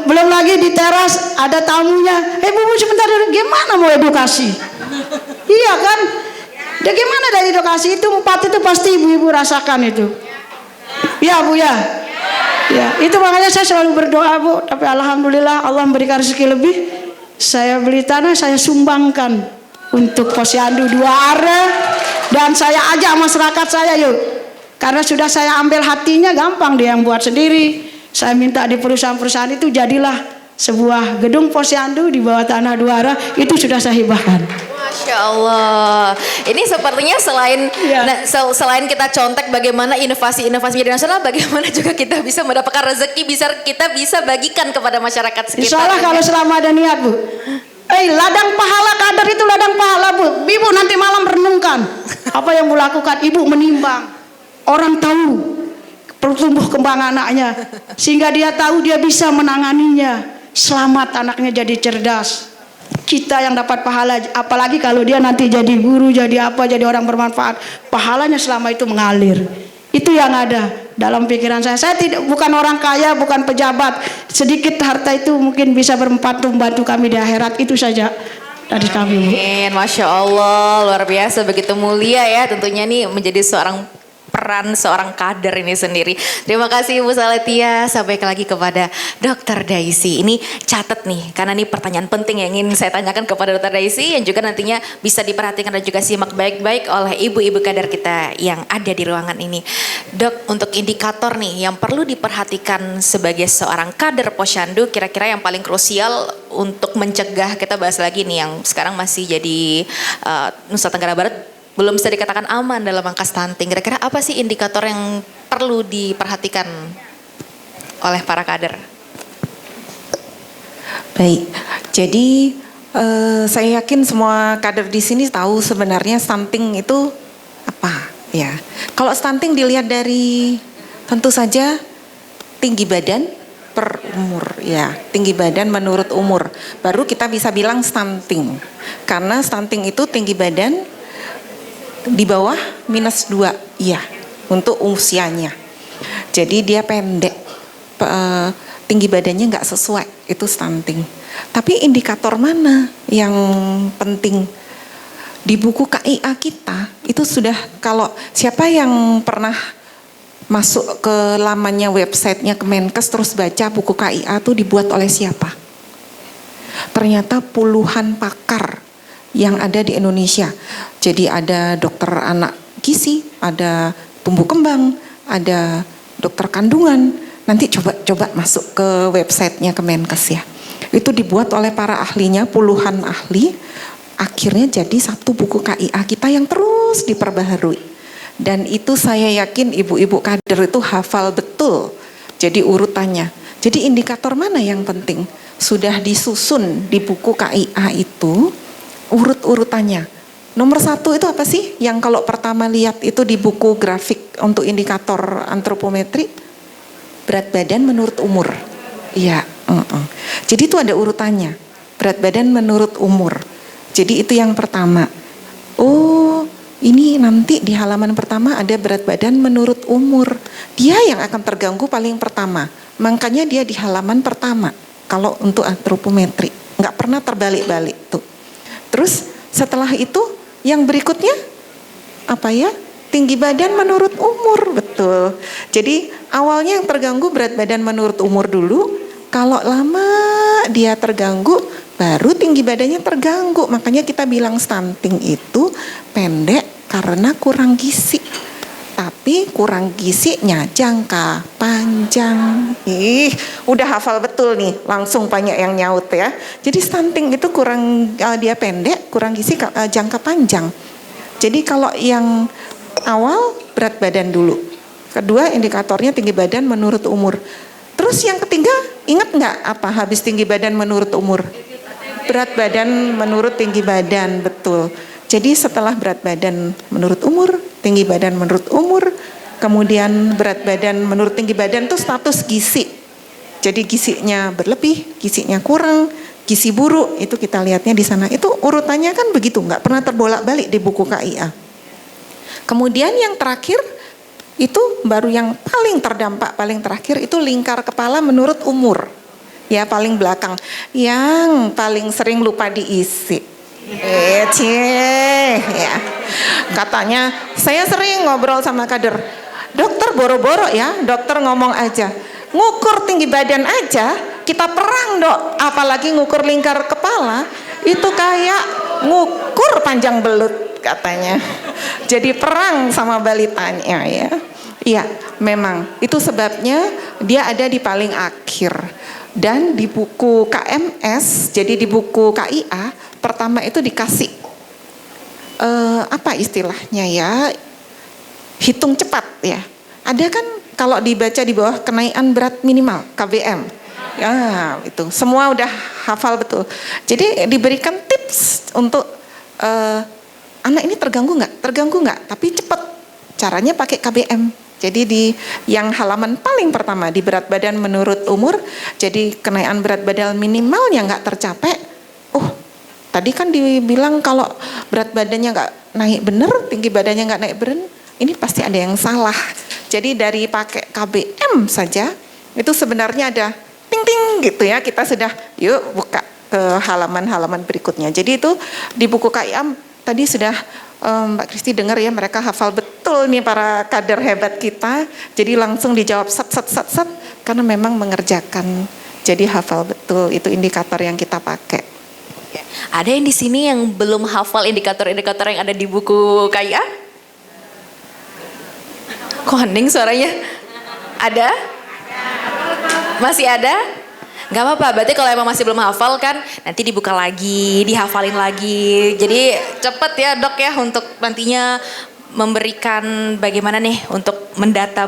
Belum lagi di teras ada tamunya. Bu sebentar dulu, gimana mau edukasi? Iya kan? Dan gimana dari edukasi itu 4 itu pasti ibu-ibu rasakan itu. Ya Bu ya. Ya, itu makanya saya selalu berdoa, Bu. Tapi alhamdulillah Allah memberikan rezeki lebih. Saya beli tanah, saya sumbangkan untuk posyandu 2 are, dan saya ajak masyarakat saya yuk. Karena sudah saya ambil hatinya, gampang dia yang buat sendiri. Saya minta di perusahaan-perusahaan itu jadilah sebuah gedung posyandu di bawah tanah 2 are, itu sudah saya hibahkan. Masya Allah. Ini sepertinya selain kita contek bagaimana inovasi-inovasi media nasional, bagaimana juga kita bisa mendapatkan rezeki, kita bisa bagikan kepada masyarakat sekitar. Insya Allah kalau selama ada niat, Bu. Ladang pahala kader itu ladang pahala, Bu. Ibu nanti malam renungkan apa yang Bu lakukan. Ibu menimbang, orang tahu pertumbuh kembang anaknya, sehingga dia tahu dia bisa menanganinya. Selamat anaknya jadi cerdas. Kita yang dapat pahala, apalagi kalau dia nanti jadi guru, jadi apa, jadi orang bermanfaat, pahalanya selama itu mengalir. Itu yang ada dalam pikiran saya. Saya bukan orang kaya, bukan pejabat. Sedikit harta itu mungkin bisa membantu kami di akhirat. Itu saja dari kami, Bu. Amin. Masya Allah, luar biasa, begitu mulia ya tentunya nih menjadi seorang peran seorang kader ini sendiri. Terima kasih Ibu Saletia. Sampai lagi kepada Dr. Daisy. Ini catat nih, karena ini pertanyaan penting yang ingin saya tanyakan kepada Dr. Daisy, yang juga nantinya bisa diperhatikan dan juga simak baik-baik oleh ibu-ibu kader kita yang ada di ruangan ini. Dok, untuk indikator nih yang perlu diperhatikan sebagai seorang kader Posyandu, kira-kira yang paling krusial untuk mencegah, kita bahas lagi nih yang sekarang masih jadi Nusa Tenggara Barat belum bisa dikatakan aman dalam angka stunting. Kira-kira apa sih indikator yang perlu diperhatikan oleh para kader? Baik, jadi saya yakin semua kader di sini tahu sebenarnya stunting itu apa ya. Kalau stunting dilihat dari tentu saja tinggi badan per umur ya, tinggi badan menurut umur. Baru kita bisa bilang stunting. Karena stunting itu tinggi badan di bawah -2 ya untuk usianya. Jadi dia pendek, tinggi badannya nggak sesuai, itu stunting. Tapi indikator mana yang penting? Di buku KIA kita itu sudah, kalau siapa yang pernah masuk ke lamannya websitenya Kemenkes terus baca buku KIA itu dibuat oleh siapa? Ternyata puluhan pakar yang ada di Indonesia. Jadi ada dokter anak gizi, ada tumbuh kembang, ada dokter kandungan. Nanti coba masuk ke websitenya Kemenkes ya. Itu dibuat oleh para ahlinya, puluhan ahli. Akhirnya jadi satu buku KIA kita yang terus diperbaharui. Dan itu saya yakin ibu-ibu kader itu hafal betul. Jadi urutannya. Jadi indikator mana yang penting? Sudah disusun di buku KIA itu urut-urutannya. Nomor 1 itu apa sih? Yang kalau pertama lihat itu di buku grafik untuk indikator antropometri, berat badan menurut umur. Iya. Jadi itu ada urutannya. Berat badan menurut umur. Jadi itu yang pertama. Oh, ini nanti di halaman pertama ada berat badan menurut umur. Dia yang akan terganggu paling pertama. Makanya dia di halaman pertama. Kalau untuk antropometri, nggak pernah terbalik-balik tuh. Terus setelah itu yang berikutnya apa ya? Tinggi badan menurut umur, betul. Jadi awalnya yang terganggu berat badan menurut umur dulu. Kalau lama dia terganggu, baru tinggi badannya terganggu. Makanya kita bilang stunting itu pendek karena kurang gizi. Tapi kurang gizinya jangka panjang. Udah hafal betul nih, langsung banyak yang nyaut ya. Jadi stunting itu kurang, dia pendek, kurang gizi, jangka panjang. Jadi kalau yang awal berat badan dulu. Kedua indikatornya tinggi badan menurut umur. Terus yang ketiga, ingat nggak apa habis tinggi badan menurut umur? Berat badan menurut tinggi badan, betul. Jadi setelah berat badan menurut umur, tinggi badan menurut umur, kemudian berat badan menurut tinggi badan itu status gizi. Jadi gizinya berlebih, gizinya kurang, gizi buruk, itu kita lihatnya di sana. Itu urutannya kan begitu, nggak pernah terbolak-balik di buku KIA. Kemudian yang terakhir itu baru yang paling terdampak, paling terakhir itu lingkar kepala menurut umur. Ya paling belakang, yang paling sering lupa diisi. Ya. Katanya saya sering ngobrol sama kader, dokter boro-boro ya, dokter ngomong aja, ngukur tinggi badan aja kita perang dok, apalagi ngukur lingkar kepala itu kayak ngukur panjang belut katanya. Jadi perang sama balitanya ya. Iya, memang itu sebabnya dia ada di paling akhir. Dan di buku KMS, jadi di buku KIA pertama itu dikasih apa istilahnya ya, hitung cepat ya. Ada kan kalau dibaca di bawah kenaikan berat minimal KBM, ya itu semua udah hafal betul. Jadi diberikan tips untuk anak ini terganggu nggak, tapi cepat. Caranya pakai KBM. Jadi di yang halaman paling pertama di berat badan menurut umur, jadi kenaikan berat badan minimalnya nggak tercapai. Tadi kan dibilang kalau berat badannya nggak naik bener, tinggi badannya nggak naik bener, ini pasti ada yang salah. Jadi dari pakai KBM saja itu sebenarnya ada ting-ting gitu ya, kita sudah yuk buka ke halaman-halaman berikutnya. Jadi itu di buku KIA tadi sudah Mbak Kristi dengar ya, mereka hafal betul betul nih para kader hebat kita. Jadi langsung dijawab set karena memang mengerjakan. Jadi hafal betul, itu indikator yang kita pakai. Ada yang di sini yang belum hafal indikator-indikator yang ada di buku KIA? Kok hening suaranya? Ada? Masih ada? Gak apa-apa, berarti kalau emang masih belum hafal kan nanti dibuka lagi, dihafalin lagi. Jadi cepet ya dok ya untuk nantinya memberikan bagaimana nih untuk mendata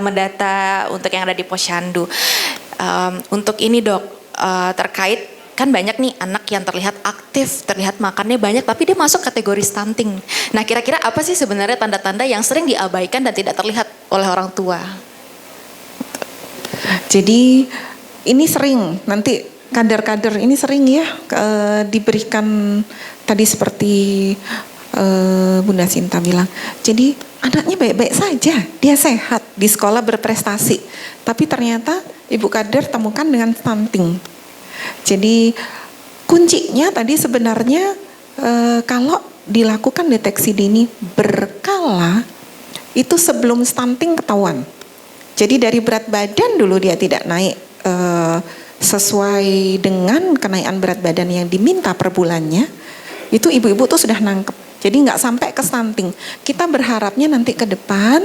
untuk yang ada di Posyandu. Untuk ini dok, terkait kan banyak nih anak yang terlihat aktif, terlihat makannya banyak tapi dia masuk kategori stunting. Nah kira-kira apa sih sebenarnya tanda-tanda yang sering diabaikan dan tidak terlihat oleh orang tua? Jadi ini sering, nanti kader-kader ini sering ya diberikan tadi seperti Bunda Sinta bilang. Jadi anaknya baik-baik saja, dia sehat, di sekolah berprestasi. Tapi ternyata ibu kader temukan dengan stunting. Jadi kuncinya tadi sebenarnya kalau dilakukan deteksi dini berkala itu sebelum stunting ketahuan. Jadi dari berat badan dulu dia tidak naik sesuai dengan kenaikan berat badan yang diminta per bulannya, itu ibu-ibu tuh sudah nangkep. Jadi nggak sampai ke stunting. Kita berharapnya nanti ke depan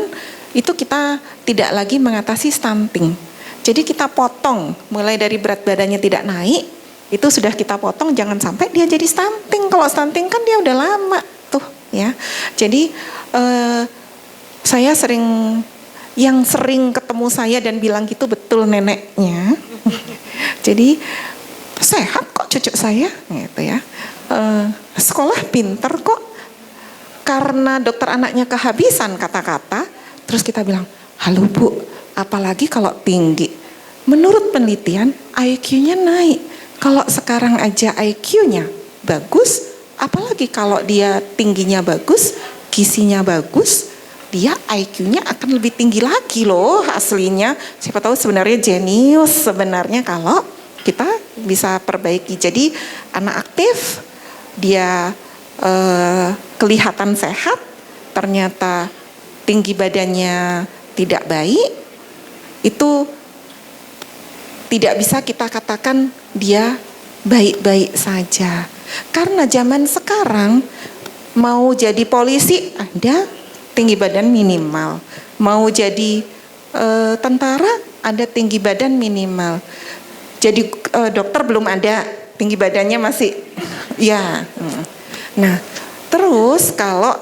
itu kita tidak lagi mengatasi stunting. Jadi kita potong mulai dari berat badannya tidak naik, itu sudah kita potong, jangan sampai dia jadi stunting. Kalau stunting kan dia udah lama tuh ya. Jadi saya yang sering ketemu saya dan bilang gitu betul neneknya. Jadi sehat kok cucu saya gitu ya. Sekolah pinter kok. Karena dokter anaknya kehabisan kata-kata, terus kita bilang, "Halo Bu, apalagi kalau tinggi." Menurut penelitian IQ-nya naik. Kalau sekarang aja IQ-nya bagus, apalagi kalau dia tingginya bagus, gizinya bagus, dia IQ-nya akan lebih tinggi lagi loh aslinya. Siapa tahu sebenarnya jenius sebenarnya kalau kita bisa perbaiki. Jadi anak aktif, dia kelihatan sehat, ternyata tinggi badannya tidak baik, itu tidak bisa kita katakan dia baik-baik saja. Karena zaman sekarang mau jadi polisi ada tinggi badan minimal, mau jadi tentara ada tinggi badan minimal, jadi dokter belum ada, tinggi badannya masih ya. Nah terus kalau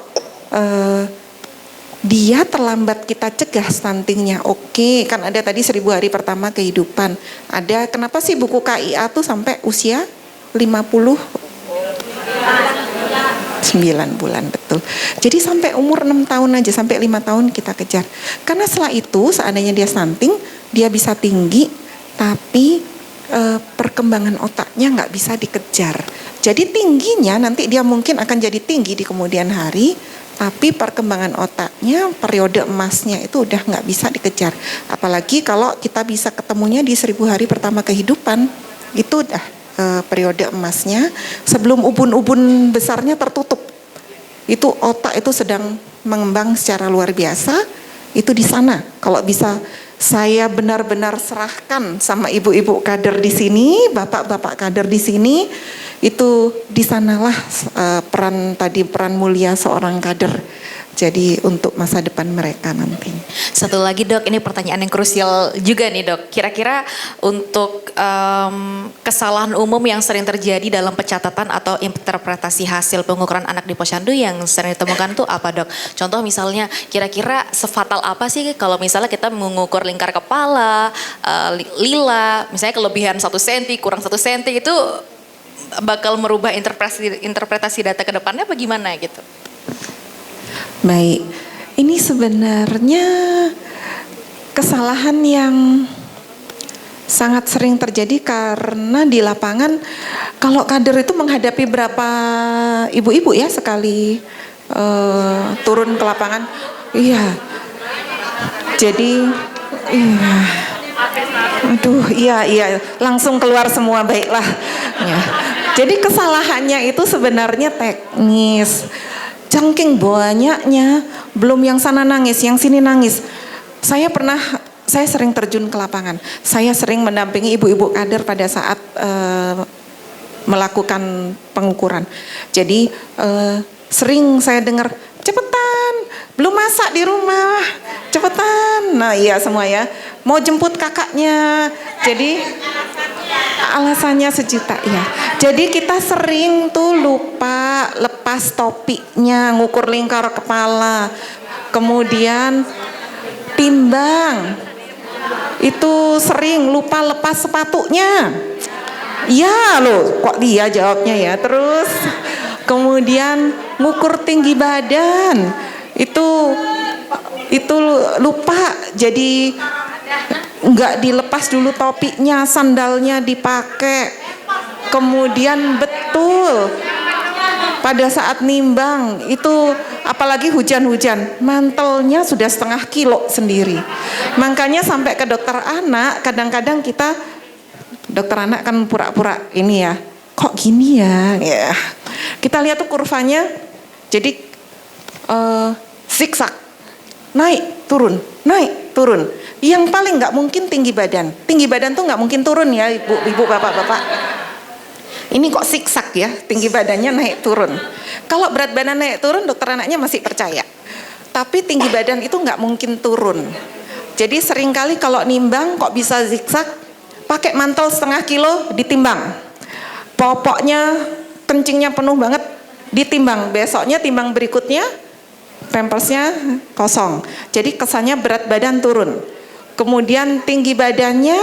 dia terlambat kita cegah stuntingnya, oke, kan ada tadi 1000 hari pertama kehidupan. Ada kenapa sih buku KIA tuh sampai usia 59 bulan betul. Jadi sampai umur 6 tahun aja, sampai 5 tahun kita kejar. Karena setelah itu seandainya dia stunting, dia bisa tinggi tapi perkembangan otaknya nggak bisa dikejar. Jadi tingginya nanti dia mungkin akan jadi tinggi di kemudian hari, tapi perkembangan otaknya periode emasnya itu udah nggak bisa dikejar. Apalagi kalau kita bisa ketemunya di 1000 hari pertama kehidupan, itu udah periode emasnya sebelum ubun-ubun besarnya tertutup. Itu otak itu sedang mengembang secara luar biasa, itu di sana. Kalau bisa saya benar-benar serahkan sama ibu-ibu kader di sini, bapak-bapak kader di sini, itu di sanalah peran mulia seorang kader. Jadi untuk masa depan mereka nanti. Satu lagi dok, ini pertanyaan yang krusial juga nih dok. Kira-kira untuk kesalahan umum yang sering terjadi dalam pencatatan atau interpretasi hasil pengukuran anak di Posyandu yang sering ditemukan tuh apa dok? Contoh misalnya kira-kira sefatal apa sih kalau misalnya kita mengukur lingkar kepala, lila, misalnya kelebihan 1 cm, kurang 1 cm itu bakal merubah interpretasi data ke depannya apa gimana gitu? Baik, ini sebenarnya kesalahan yang sangat sering terjadi karena di lapangan kalau kader itu menghadapi berapa ibu-ibu ya sekali turun ke lapangan. Iya, jadi iya, aduh iya langsung keluar semua, baiklah ya. Jadi kesalahannya itu sebenarnya teknis. Cangking banyaknya, belum yang sana nangis, yang sini nangis. Saya sering terjun ke lapangan. Saya sering mendampingi ibu-ibu kader pada saat melakukan pengukuran. Jadi sering saya dengar, cepetan, belum masak di rumah, cepetan. Nah iya semua ya, mau jemput kakaknya. Jadi alasannya sejuta ya. Jadi kita sering tuh lupa lepas topinya, ngukur lingkar kepala, kemudian timbang. Itu sering lupa lepas sepatunya. Iya loh, kok dia jawabnya ya. Terus kemudian ngukur tinggi badan. Itu lupa. Jadi nggak dilepas dulu topinya, sandalnya dipakai. Kemudian betul pada saat nimbang itu, apalagi hujan-hujan, mantelnya sudah 1/2 kilo sendiri. Makanya sampai ke dokter anak, kadang-kadang kita, dokter anak kan pura-pura ini ya, kok gini ya, ya. Kita lihat tuh kurvanya, jadi zigzag, naik turun. Yang paling nggak mungkin tinggi badan tuh nggak mungkin turun ya, ibu, bapak-bapak. Ini kok zigzag ya, tinggi badannya naik turun. Kalau berat badan naik turun, dokter anaknya masih percaya. Tapi tinggi badan itu nggak mungkin turun. Jadi seringkali kalau nimbang kok bisa zigzag, pakai mantel 1/2 kilo ditimbang. Popoknya, kencingnya penuh banget, ditimbang. Besoknya timbang berikutnya, pampersnya kosong. Jadi kesannya berat badan turun. Kemudian tinggi badannya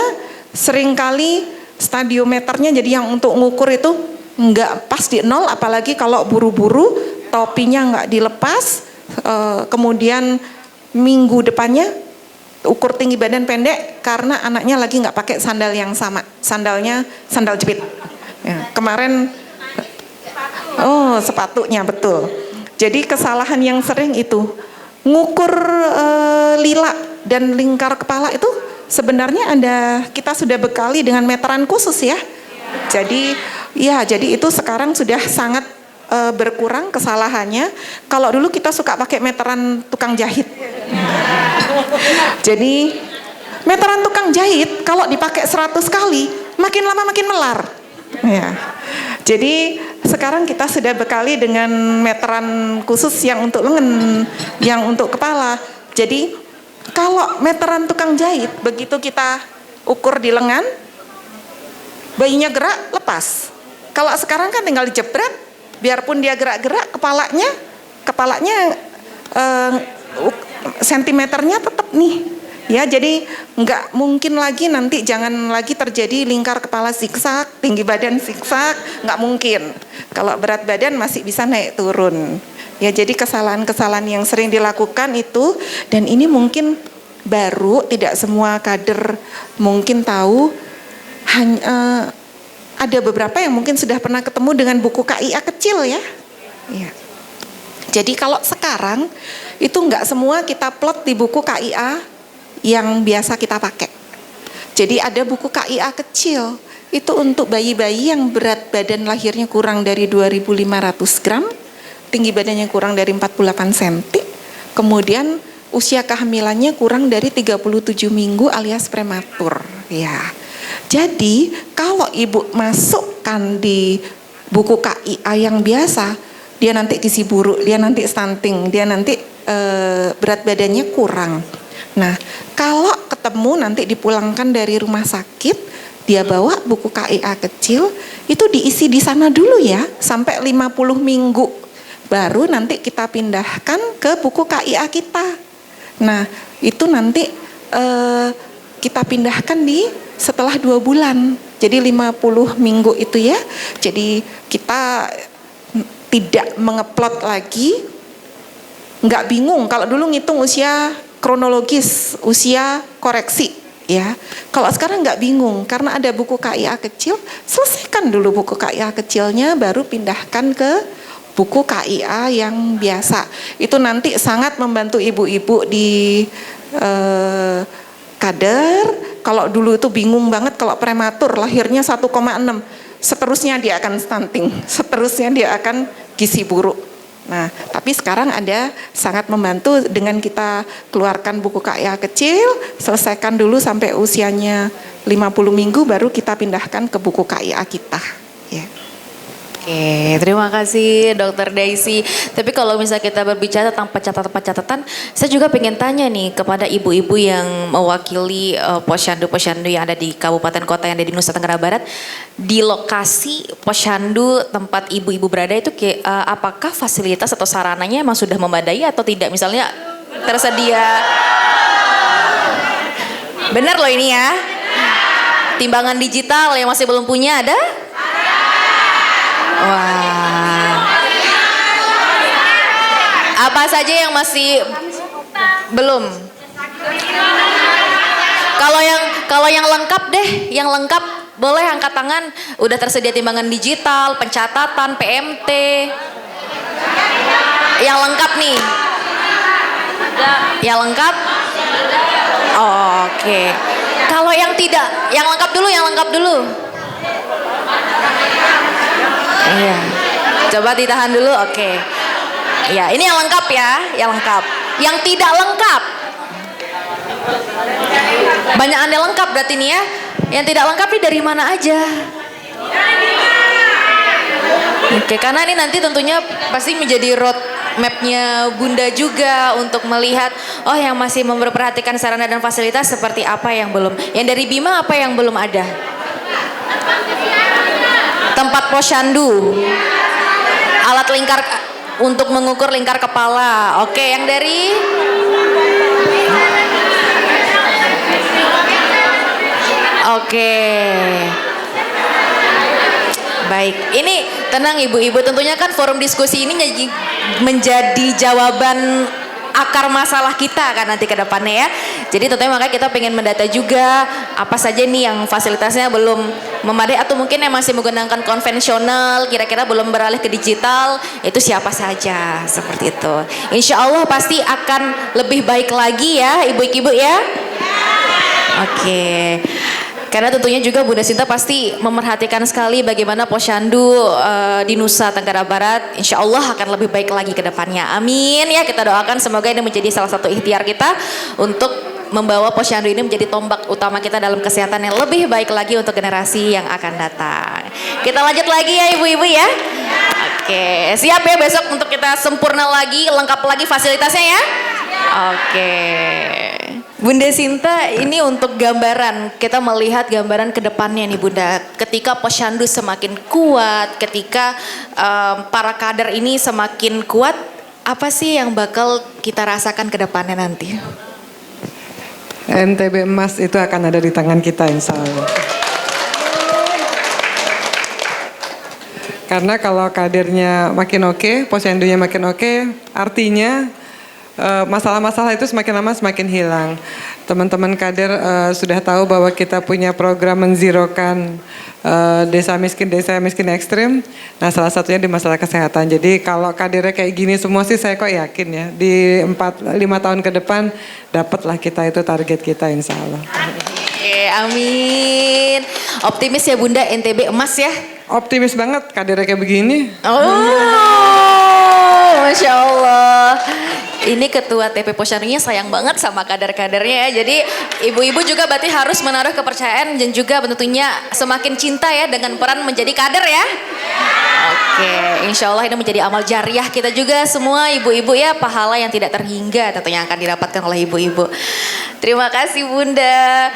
seringkali stadiometernya, jadi yang untuk ngukur itu nggak pas di 0, apalagi kalau buru-buru topinya nggak dilepas. Kemudian minggu depannya ukur tinggi badan pendek karena anaknya lagi nggak pakai sandal yang sama, sandalnya sandal jepit. Ya, kemarin sepatunya betul. Jadi kesalahan yang sering itu ngukur lila dan lingkar kepala itu sebenarnya kita sudah bekali dengan meteran khusus ya. Jadi itu sekarang sudah sangat berkurang kesalahannya. Kalau dulu kita suka pakai meteran tukang jahit. Jadi meteran tukang jahit kalau dipakai 100 kali makin lama makin melar. Ya. Jadi sekarang kita sudah bekali dengan meteran khusus yang untuk lengan, yang untuk kepala. Jadi kalau meteran tukang jahit, begitu kita ukur di lengan, bayinya gerak, lepas. Kalau sekarang kan tinggal dijebret, biarpun dia gerak-gerak, kepalanya sentimeternya tetap nih. Ya, jadi nggak mungkin lagi nanti, jangan lagi terjadi lingkar kepala zigzag, tinggi badan zigzag, nggak mungkin. Kalau berat badan masih bisa naik turun. Ya, jadi kesalahan-kesalahan yang sering dilakukan itu, dan ini mungkin baru, tidak semua kader mungkin tahu. Ada beberapa yang mungkin sudah pernah ketemu dengan buku KIA kecil ya. Ya. Jadi kalau sekarang itu nggak semua kita plot di buku KIA yang biasa kita pakai. Jadi ada buku KIA kecil, itu untuk bayi-bayi yang berat badan lahirnya kurang dari 2.500 gram, tinggi badannya kurang dari 48 cm, kemudian usia kehamilannya kurang dari 37 minggu alias prematur. Ya. Jadi kalau ibu masukkan di buku KIA yang biasa, dia nanti gizi buruk, dia nanti stunting, dia nanti berat badannya kurang. Nah, kalau ketemu nanti dipulangkan dari rumah sakit, dia bawa buku KIA kecil, itu diisi di sana dulu ya, sampai 50 minggu. Baru nanti kita pindahkan ke buku KIA kita. Nah, itu nanti kita pindahkan setelah 2 bulan. Jadi 50 minggu itu ya. Jadi kita tidak mengeplot lagi, nggak bingung. Kalau dulu ngitung usia kronologis, usia koreksi ya. Kalau sekarang nggak bingung karena ada buku KIA kecil, selesaikan dulu buku KIA kecilnya, baru pindahkan ke buku KIA yang biasa. Itu nanti sangat membantu ibu-ibu di kader. Kalau dulu itu bingung banget kalau prematur lahirnya 1,6, seterusnya dia akan stunting, seterusnya dia akan gizi buruk. Nah, tapi sekarang ada sangat membantu dengan kita keluarkan buku KIA kecil, selesaikan dulu sampai usianya 50 minggu, baru kita pindahkan ke buku KIA kita. Ya. Oke, terima kasih Dokter Daisy. Tapi kalau misalnya kita berbicara tentang pencatatan-pencatatan, saya juga pengen tanya nih kepada ibu-ibu yang mewakili posyandu-posyandu yang ada di kabupaten kota yang ada di Nusa Tenggara Barat. Di lokasi posyandu tempat ibu-ibu berada itu apakah fasilitas atau sarananya emang sudah memadai atau tidak? Misalnya tersedia, benar loh ini ya, timbangan digital yang masih belum punya ada? Wah. Apa saja yang masih belum? Kalau yang lengkap deh, yang lengkap boleh angkat tangan. Udah tersedia timbangan digital, pencatatan, PMT. Yang lengkap nih. Yang lengkap? Oh, oke. Kalau yang tidak, yang lengkap dulu. Iya. Coba ditahan dulu, oke. Iya, ini yang lengkap ya, yang lengkap. Yang tidak lengkap. Banyak Anda lengkap berarti nih ya. Yang tidak lengkap ini dari mana aja? Oke, karena ini nanti tentunya pasti menjadi road mapnya Bunda juga untuk melihat, oh yang masih memperhatikan sarana dan fasilitas seperti apa yang belum. Yang dari Bima apa yang belum ada? Tempat posyandu, alat lingkar untuk mengukur lingkar kepala. Oke, yang dari baik. Ini tenang ibu-ibu, tentunya kan forum diskusi ini menjadi jawaban akar masalah kita kan nanti ke depannya ya. Jadi tentunya makanya kita pengen mendata juga apa saja nih yang fasilitasnya belum memadai atau mungkin yang masih menggunakan konvensional, kira-kira belum beralih ke digital, itu siapa saja seperti itu. Insya Allah pasti akan lebih baik lagi ya ibu-ibu ya. Oke. Karena tentunya juga Bunda Sinta pasti memerhatikan sekali bagaimana posyandu di Nusa Tenggara Barat. Insya Allah akan lebih baik lagi ke depannya. Amin ya, kita doakan semoga ini menjadi salah satu ikhtiar kita untuk membawa posyandu ini menjadi tombak utama kita dalam kesehatan yang lebih baik lagi untuk generasi yang akan datang. Kita lanjut lagi ya ibu-ibu ya. Oke, siap ya besok untuk kita sempurna lagi, lengkap lagi fasilitasnya ya. Oke. Bunda Sinta, ini untuk gambaran, kita melihat gambaran ke depannya nih Bunda. Ketika posyandu semakin kuat, ketika para kader ini semakin kuat, apa sih yang bakal kita rasakan ke depannya nanti? NTB emas itu akan ada di tangan kita insya Allah. Karena kalau kadernya makin oke, posyandunya makin oke, artinya masalah-masalah itu semakin lama semakin hilang. Teman-teman kader sudah tahu bahwa kita punya program menzirokan desa miskin ekstrim. Nah salah satunya di masalah kesehatan. Jadi kalau kadernya kayak gini semua sih saya kok yakin ya. Di 4-5 tahun ke depan dapatlah kita itu target kita insya Allah. Oke, amin. Optimis ya Bunda, NTB emas ya? Optimis banget kadernya kayak begini. Oh, Masya Allah. Ini ketua TP Posyandunya sayang banget sama kader-kadernya ya. Jadi ibu-ibu juga berarti harus menaruh kepercayaan dan juga tentunya semakin cinta ya dengan peran menjadi kader ya. Oke, insya Allah ini menjadi amal jariah kita juga semua ibu-ibu ya. Pahala yang tidak terhingga tentunya akan didapatkan oleh ibu-ibu. Terima kasih Bunda.